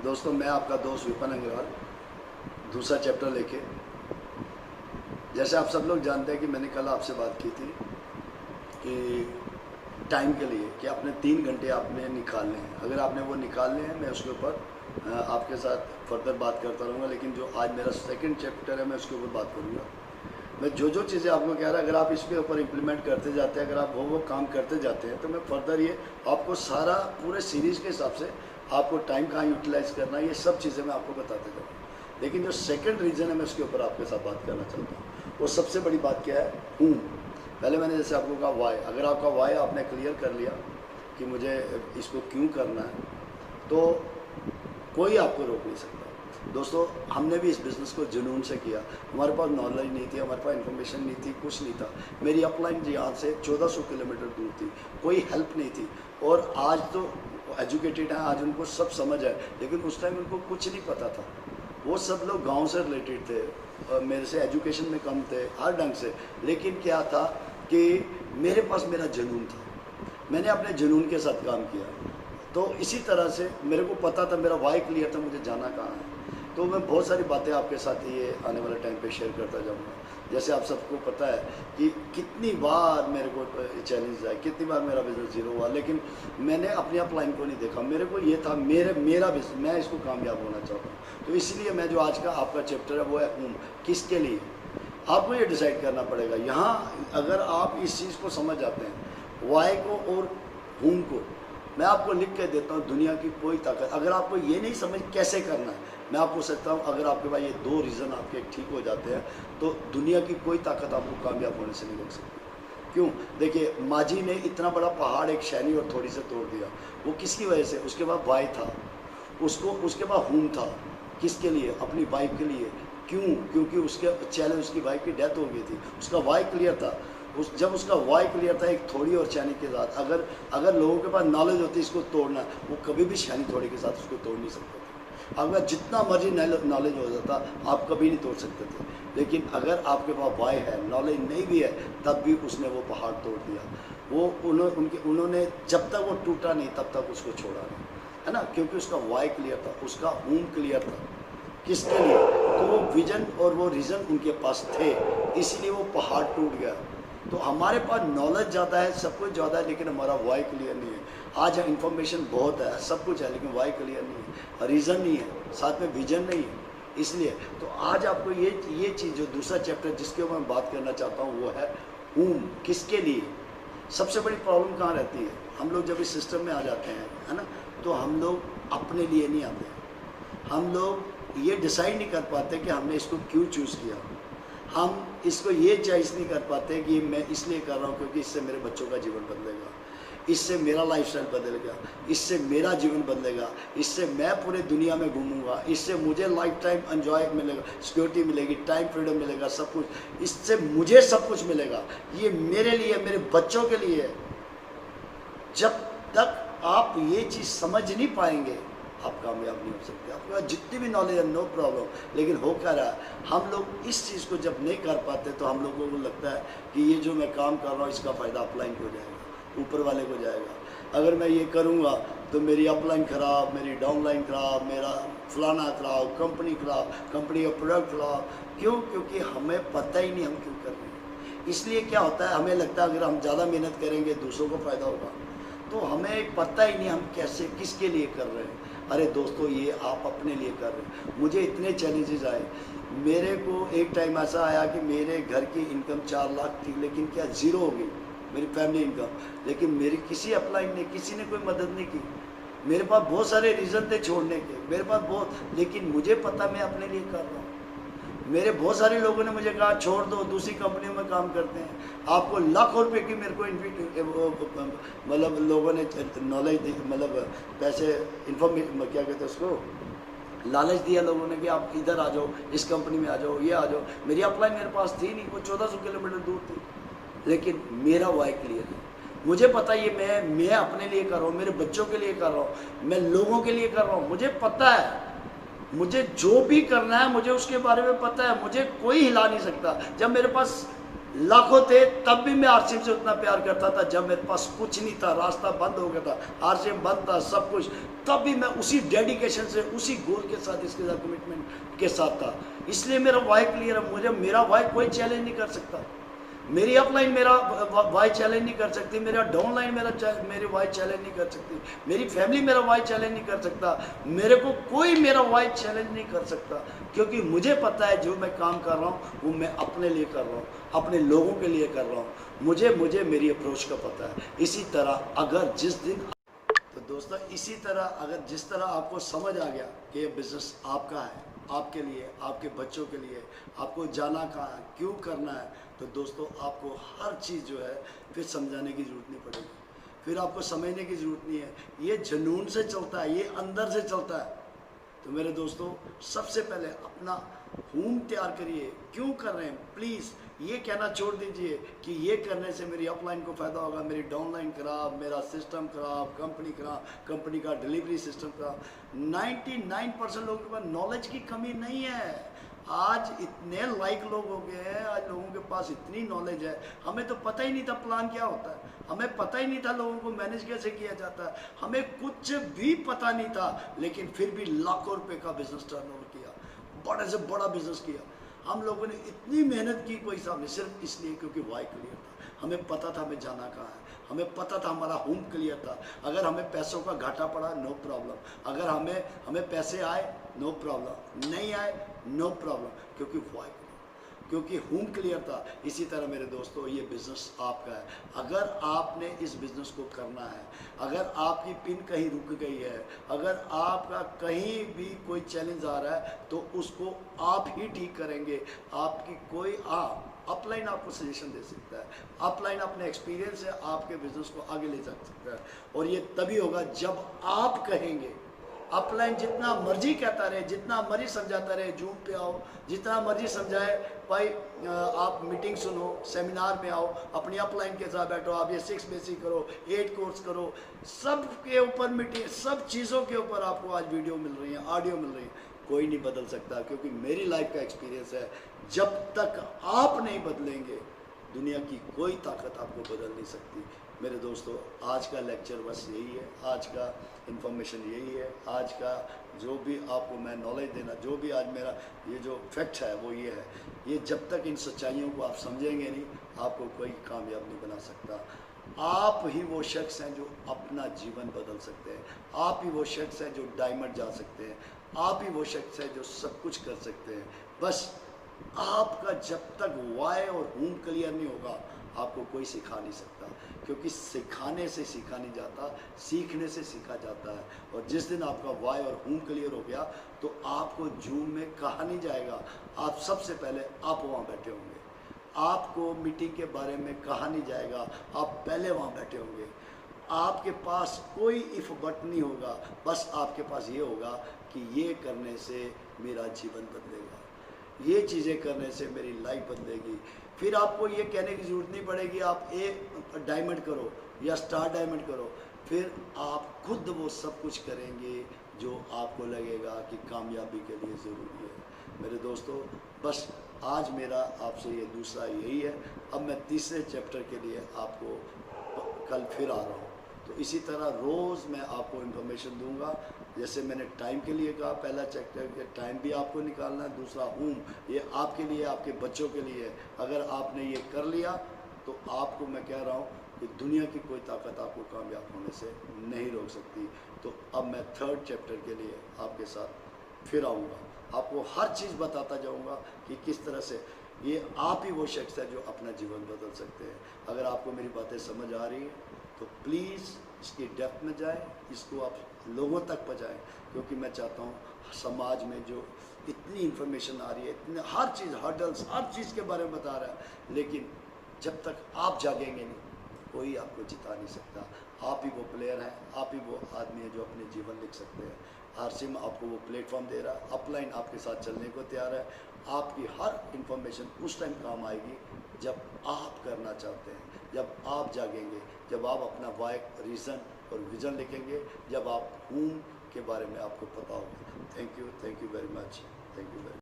दोस्तों, मैं आपका दोस्त विपिन अग्रवाल दूसरा चैप्टर लेके। जैसे आप सब लोग जानते हैं कि मैंने कल आपसे बात की थी कि टाइम के लिए कि आपने 3 घंटे आपने निकालने हैं। अगर आपने वो निकालने हैं, मैं उसके ऊपर आपके साथ फर्दर बात करता रहूँगा। लेकिन जो आज मेरा सेकंड चैप्टर है, मैं उसके ऊपर बात करूँगा। मैं जो चीज़ें आपको कह रहा, अगर आप इसके ऊपर इम्प्लीमेंट करते जाते हैं, अगर आप वो काम करते जाते हैं, तो मैं फर्दर ये आपको सारा पूरे सीरीज़ के हिसाब से आपको टाइम कहाँ यूटिलाइज़ करना है, ये सब चीज़ें मैं आपको बताते जाऊँगा। लेकिन जो सेकंड रीज़न है, मैं उसके ऊपर आपके साथ बात करना चाहता हूँ। वो सबसे बड़ी बात क्या है? पहले मैंने जैसे आपको कहा वाई। अगर आपका वाई आपने क्लियर कर लिया कि मुझे इसको क्यों करना है, तो कोई आपको रोक नहीं सकता। दोस्तों, हमने भी इस बिज़नेस को जुनून से किया। हमारे पास नॉलेज नहीं थी, हमारे पास इन्फॉर्मेशन नहीं थी, कुछ नहीं था। मेरी अपलाइन यहाँ से 1400 किलोमीटर दूर थी, कोई हेल्प नहीं थी। और आज तो एजुकेटेड हैं, आज उनको सब समझ है, लेकिन उस टाइम उनको कुछ नहीं पता था। वो सब लोग गांव से रिलेटेड थे, मेरे से एजुकेशन में कम थे, हर ढंग से। लेकिन क्या था कि मेरे पास मेरा जुनून था, मैंने अपने जुनून के साथ काम किया। तो इसी तरह से मेरे को पता था, मेरा वाई क्लियर था, मुझे जाना कहाँ है। तो मैं बहुत सारी बातें आपके साथ ये आने वाले टाइम पे शेयर करता जाऊँगा। जैसे आप सबको पता है कि कितनी बार मेरे को चैलेंज आए, कितनी बार मेरा बिज़नेस जीरो हुआ, लेकिन मैंने अपनी अपलाइन को नहीं देखा। मेरे को ये था मेरा बिज़नेस, मैं इसको कामयाब होना चाहता हूँ। तो इसलिए मैं जो आज का आपका चैप्टर है वो है किसके लिए। आपको ये डिसाइड करना पड़ेगा। यहाँ अगर आप इस चीज़ को समझ जाते हैं, वाई को और होम को, मैं आपको लिख के देता हूँ, दुनिया की कोई ताकत, अगर आपको ये नहीं समझ कैसे करना है, मैं आपको सकता हूँ, अगर आपके पास ये 2 रीज़न आपके ठीक हो जाते हैं, तो दुनिया की कोई ताकत आपको कामयाब होने से नहीं रोक सकती। क्यों? देखिए, माजी ने इतना बड़ा पहाड़ एक शैनी और थोड़ी से तोड़ दिया। वो किसकी वजह से? उसके पास वाई था, उसके पास होम था। किसके लिए? अपनी वाइफ के लिए। क्यों? क्योंकि उसके चैलेंज, उसकी वाइफ की डेथ हो गई थी, उसका वाई क्लियर था। जब उसका वाई क्लियर था एक थोड़ी और शैनी के साथ, अगर लोगों के पास नॉलेज होती इसको तोड़ना, वो कभी भी शैनी थोड़ी के साथ उसको तोड़ नहीं सकते थे। अगर जितना मर्जी नॉलेज हो जाता, आप कभी नहीं तोड़ सकते थे। लेकिन अगर आपके पास वाई है, नॉलेज नहीं भी है, तब भी उसने वो पहाड़ तोड़ दिया। उन्होंने जब तक वो टूटा नहीं, तब तक उसको छोड़ा नहीं, है ना? क्योंकि उसका वाई क्लियर था, उसका होम क्लियर था। किसके लिए? तो वो विजन और वो रीज़न उनके पास थे, इसलिए वो पहाड़ टूट गया। तो हमारे पास नॉलेज ज़्यादा है, सब कुछ ज़्यादा है, लेकिन हमारा वाई क्लियर नहीं है। आज इन्फॉर्मेशन बहुत है, सब कुछ है, लेकिन वाई क्लियर नहीं है, रीज़न नहीं है, साथ में विजन नहीं है। इसलिए तो आज आपको ये चीज़, जो दूसरा चैप्टर जिसके ऊपर मैं बात करना चाहता हूँ, वो है होम, किसके लिए। सबसे बड़ी प्रॉब्लम कहाँ रहती है? हम लोग जब इस सिस्टम में आ जाते हैं, है ना, तो हम लोग अपने लिए नहीं आते। हम लोग ये डिसाइड नहीं कर पाते कि हमने इसको क्यों चूज़ किया। हम इसको ये चॉइस नहीं कर पाते कि मैं इसलिए कर रहा हूँ क्योंकि इससे मेरे बच्चों का जीवन बदलेगा, इससे मेरा लाइफस्टाइल बदलेगा, इससे मेरा जीवन बदलेगा, इससे मैं पूरे दुनिया में घूमूंगा, इससे मुझे लाइफ टाइम एंजॉय मिलेगा, सिक्योरिटी मिलेगी, टाइम फ्रीडम मिलेगा, सब कुछ, इससे मुझे सब कुछ मिलेगा। ये मेरे लिए, मेरे बच्चों के लिए है। जब तक आप ये चीज़ समझ नहीं पाएंगे, आप कामयाब नहीं हो सकते। आपके पास जितनी भी नॉलेज है, नो प्रॉब्लम, लेकिन हो क्या रहा है, हम लोग इस चीज़ को जब नहीं कर पाते, तो हम लोगों को लगता है कि ये जो मैं काम कर रहा हूँ, इसका फ़ायदा अपलाइन को जाएगा, ऊपर वाले को जाएगा। अगर मैं ये करूँगा तो मेरी अपलाइन ख़राब, मेरी डाउनलाइन ख़राब, मेरा फलाना ख़राब, कंपनी ख़राब, कंपनी का प्रोडक्ट ख़राब। क्यों? क्योंकि हमें पता ही नहीं हम क्यों कर रहे हैं। इसलिए क्या होता है, हमें लगता है अगर हम ज़्यादा मेहनत करेंगे दूसरों को फ़ायदा होगा, तो हमें पता ही नहीं हम कैसे, किसके लिए कर रहे हैं। अरे दोस्तों, ये आप अपने लिए कर रहे हैं। मुझे इतने चैलेंजेस आए, मेरे को एक टाइम ऐसा आया कि मेरे घर की इनकम 4 लाख थी, लेकिन क्या ज़ीरो हो गई मेरी फैमिली इनकम। लेकिन मेरी किसी अपलाइन ने, किसी ने कोई मदद नहीं की। मेरे पास बहुत सारे रीज़न थे छोड़ने के, मेरे पास बहुत, लेकिन मुझे पता मैं अपने लिए कर रहा हूँ। मेरे बहुत सारे लोगों ने मुझे कहा छोड़ दो, दूसरी कंपनियों में काम करते हैं। आपको लाखों रुपए की मेरे को मतलब लोगों ने नॉलेज दी, मतलब पैसे, इन्फॉर्मेशन, क्या कहते हैं उसको, लालच दिया लोगों ने कि आप इधर आ जाओ, इस कंपनी में आ जाओ, ये आ जाओ। मेरी अपलाइन मेरे पास थी नहीं, वो 1400 किलोमीटर दूर थी, लेकिन मेरा वाई क्लियर है। मुझे पता ये मैं अपने लिए कर रहा हूँ, मेरे बच्चों के लिए कर रहा हूँ, मैं लोगों के लिए कर रहा हूँ। मुझे पता है मुझे जो भी करना है, मुझे उसके बारे में पता है, मुझे कोई हिला नहीं सकता। जब मेरे पास लाखों थे तब भी मैं आरसीएम से उतना प्यार करता था जब मेरे पास कुछ नहीं था, रास्ता बंद हो गया था, आरसीएम बंद था, सब कुछ, तब भी मैं उसी डेडिकेशन से, उसी गोल के साथ, इसके साथ कमिटमेंट के साथ था। इसलिए मेरा वाई क्लियर है, मुझे मेरा वाई कोई चैलेंज नहीं कर सकता, मेरी अपलाइन मेरा वाई चैलेंज नहीं कर सकती, मेरा डाउनलाइन मेरी वाई चैलेंज नहीं कर सकती, मेरी फैमिली मेरा वाई चैलेंज नहीं कर सकता, मेरे को कोई मेरा वाई चैलेंज नहीं कर सकता, क्योंकि मुझे पता है जो मैं काम कर रहा हूँ वो मैं अपने लिए कर रहा हूँ, अपने लोगों के लिए कर रहा हूँ, मुझे मेरी अप्रोच का पता है। इसी तरह अगर जिस दिन, तो दोस्तों इसी तरह अगर जिस तरह आपको समझ आ गया कि ये बिज़नेस आपका है, आपके लिए, आपके बच्चों के लिए, आपको जाना कहाँ है, क्यों करना है, तो दोस्तों आपको हर चीज़ जो है फिर समझाने की ज़रूरत नहीं पड़ेगी, फिर आपको समझने की ज़रूरत नहीं है, ये जुनून से चलता है, ये अंदर से चलता है। तो मेरे दोस्तों सबसे पहले अपना होम तैयार करिए, क्यों कर रहे हैं, प्लीज़ ये कहना छोड़ दीजिए कि ये करने से मेरी अपलाइन को फ़ायदा होगा, मेरी डाउनलाइन खराब, मेरा सिस्टम खराब, कंपनी खराब, कंपनी का डिलीवरी सिस्टम खराब। 99% लोगों के पास नॉलेज की कमी नहीं है। आज इतने लाइक लोग हो गए हैं, आज लोगों के पास इतनी नॉलेज है, हमें तो पता ही नहीं था प्लान क्या होता है, हमें पता ही नहीं था लोगों को मैनेज कैसे किया जाता है, हमें कुछ भी पता नहीं था, लेकिन फिर भी लाखों रुपए का बिजनेस टर्नओवर किया, बड़े से बड़ा बिजनेस किया। हम लोगों ने इतनी मेहनत की कोई हिसाब नहीं, सिर्फ इसलिए क्योंकि वाई क्लियर था, हमें पता था हमें जाना कहाँ है, हमें पता था हमारा होम क्लियर था। अगर हमें पैसों का घाटा पड़ा नो प्रॉब्लम, अगर हमें पैसे आए नो प्रॉब्लम, नहीं आए नो प्रॉब्लम, क्योंकि वाई, क्योंकि होम क्लियर था। इसी तरह मेरे दोस्तों ये बिज़नेस आपका है, अगर आपने इस बिज़नेस को करना है, अगर आपकी पिन कहीं रुक गई है, अगर आपका कहीं भी कोई चैलेंज आ रहा है तो उसको आप ही ठीक करेंगे, आपकी कोई अपलाइन आपको सजेशन दे सकता है, अपलाइन अपने एक्सपीरियंस से आपके बिजनेस को आगे ले जा सकता है, और ये तभी होगा जब आप कहेंगे। अपलाइन जितना मर्जी कहता रहे, जितना मर्जी समझाता रहे, जूम पे आओ, जितना मर्जी समझाए भाई, आप मीटिंग सुनो, सेमिनार में आओ, अपनी अपलाइन के साथ बैठो, आप ये 6 बेसिक करो, 8 कोर्स करो, सब के ऊपर मीटिंग, सब चीज़ों के ऊपर आपको आज वीडियो मिल रही है, ऑडियो मिल रही है, कोई नहीं बदल सकता, क्योंकि मेरी लाइफ का एक्सपीरियंस है, जब तक आप नहीं बदलेंगे दुनिया की कोई ताकत आपको बदल नहीं सकती। मेरे दोस्तों आज का लेक्चर बस यही है, आज का इन्फॉर्मेशन यही है, आज का जो भी आपको मैं नॉलेज देना, जो भी आज मेरा ये जो फैक्ट है वो ये है, ये जब तक इन सच्चाइयों को आप समझेंगे नहीं, आपको कोई कामयाब नहीं बना सकता। आप ही वो शख्स हैं जो अपना जीवन बदल सकते हैं, आप ही वो शख्स हैं जो डायमंड जा सकते हैं, आप ही वो शख्स हैं जो सब कुछ कर सकते हैं। बस आपका जब तक वाई और होम क्लियर नहीं होगा, आपको कोई सिखा नहीं सकता, क्योंकि सिखाने से सीखा नहीं जाता, सीखने से सीखा जाता है। और जिस दिन आपका वाई और होम क्लियर हो गया तो आपको जूम में कहा नहीं जाएगा, आप सबसे पहले आप वहाँ बैठे होंगे, आपको मीटिंग के बारे में कहा नहीं जाएगा, आप पहले वहाँ बैठे होंगे, आपके पास कोई इफ बट नहीं होगा, बस आपके पास ये होगा कि ये करने से मेरा जीवन बदलेगा, ये चीज़ें करने से मेरी लाइफ बदलेगी। फिर आपको ये कहने की ज़रूरत नहीं पड़ेगी आप एक डायमंड करो या स्टार डायमंड करो, फिर आप खुद वो सब कुछ करेंगे जो आपको लगेगा कि कामयाबी के लिए ज़रूरी है। मेरे दोस्तों बस आज मेरा आपसे ये दूसरा यही है, अब मैं तीसरे चैप्टर के लिए आपको कल फिर आ रहा हूँ, तो इसी तरह रोज़ मैं आपको इन्फॉर्मेशन दूंगा। जैसे मैंने टाइम के लिए कहा, पहला चैप्टर के टाइम भी आपको निकालना है, दूसरा होम, ये आपके लिए, आपके बच्चों के लिए। अगर आपने ये कर लिया तो आपको मैं कह रहा हूँ कि दुनिया की कोई ताकत आपको कामयाब होने से नहीं रोक सकती। तो अब मैं थर्ड चैप्टर के लिए आपके साथ फिर आऊँगा, आपको हर चीज़ बताता जाऊँगा कि किस तरह से ये आप ही वो शख्स है जो अपना जीवन बदल सकते हैं। अगर आपको मेरी बातें समझ आ रही हैं तो प्लीज़ इसकी डेप्थ में जाएं, इसको आप लोगों तक पहुँचाएं, क्योंकि मैं चाहता हूँ समाज में जो इतनी इन्फॉर्मेशन आ रही है, इतने हर चीज़, हर्डल्स, हर चीज़ के बारे में बता रहा है, लेकिन जब तक आप जागेंगे नहीं कोई आपको जिता नहीं सकता। आप ही वो प्लेयर हैं, आप ही वो आदमी है जो अपने जीवन लिख सकते हैं। आरसीएम आपको वो प्लेटफॉर्म दे रहा है, अपलाइन आपके साथ चलने को तैयार है। आपकी हर इंफॉर्मेशन उस टाइम काम आएगी जब आप करना चाहते हैं, जब आप जागेंगे, जब आप अपना वाई, रीज़न और विज़न लिखेंगे, जब आप होम के बारे में आपको पता होगा। Thank you very much, thank you very much.